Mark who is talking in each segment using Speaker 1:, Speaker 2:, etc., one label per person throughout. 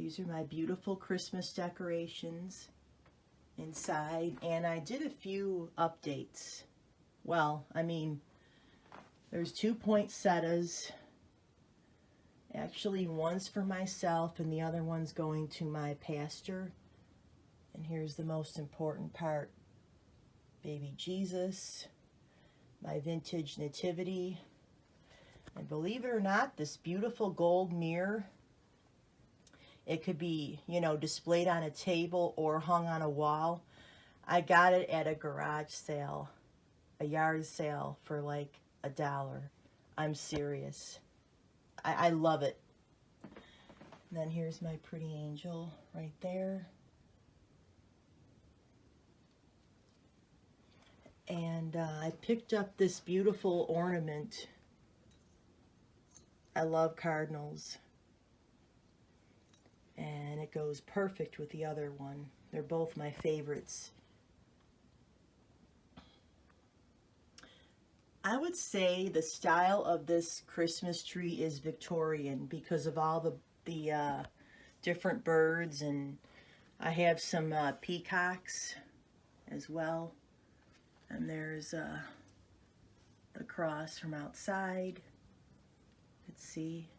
Speaker 1: These are my beautiful Christmas decorations inside, and I did a few updates. Well, I mean, there's 2 poinsettias. Actually, one's for myself and the other one's going to my pastor. And here's the most important part. Baby Jesus, my vintage Nativity, and believe it or not, this beautiful gold mirror, it could be, you know, displayed on a table or hung on a wall. I got it at a garage sale, a yard sale for like $1. I'm serious. I love it. And then here's my pretty angel right there. And I picked up this beautiful ornament. I love cardinals. And it goes perfect with the other one. They're both my favorites. I would say the style of this Christmas tree is Victorian because of all the different birds, and I have some peacocks as well. And there's the cross from outside. Let's see.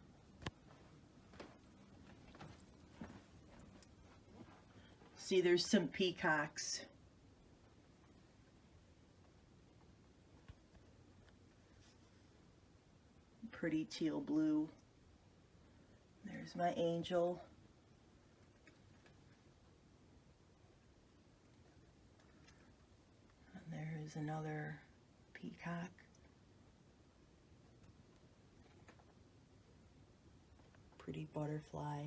Speaker 1: See, there's some peacocks. Pretty teal blue. There's my angel. And there's another peacock. Pretty butterfly.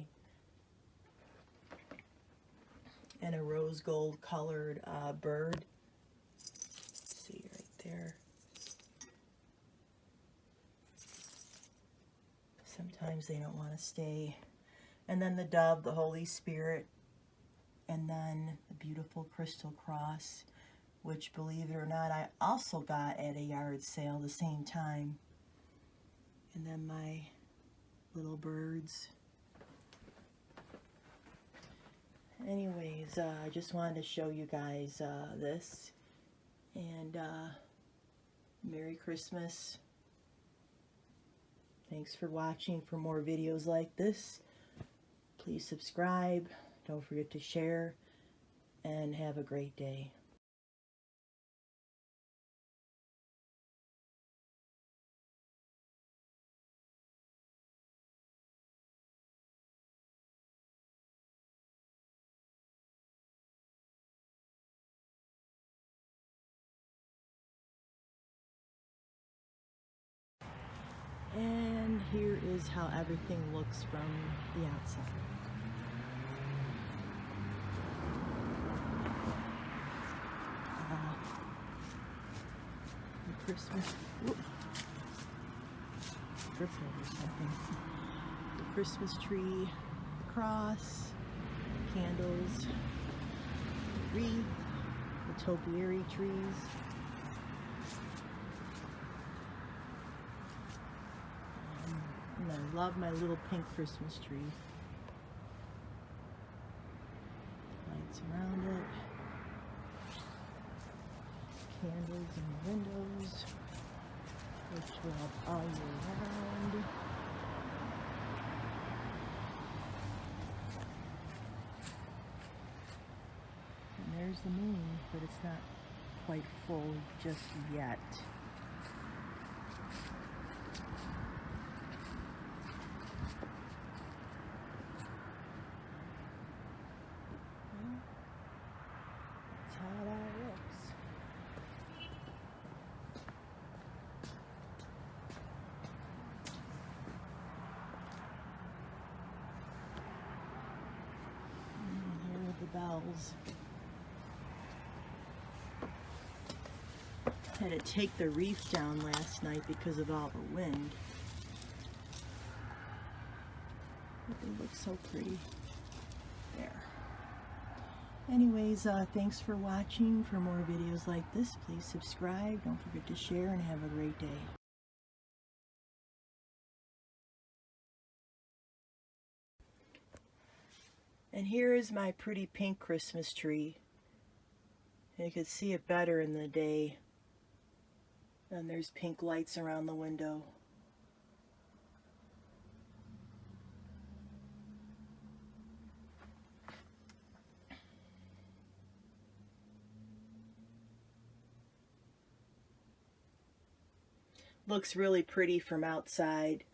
Speaker 1: And a rose gold colored bird. See right there. Sometimes they don't want to stay. And then the dove, the Holy Spirit, and then the beautiful crystal cross, which, believe it or not, I also got at a yard sale the same time. And then my little birds. Anyways, I just wanted to show you guys this. And Merry Christmas. Thanks for watching. For more videos like this, please subscribe. Don't forget to share. And have a great day. And here is how everything looks from the outside. The Christmas, trip over something. The Christmas tree, the cross, candles, the wreath, the topiary trees. And I love my little pink Christmas tree. Lights around it. Candles in the windows, which will have all year round. And there's the moon, but it's not quite full just yet. Bells. Had to take the wreath down last night because of all the wind. But they look so pretty. There. Anyways, thanks for watching. For more videos like this, please subscribe. Don't forget to share, and have a great day. And here is my pretty pink Christmas tree. You can see it better in the day. And there's pink lights around the window. Looks really pretty from outside.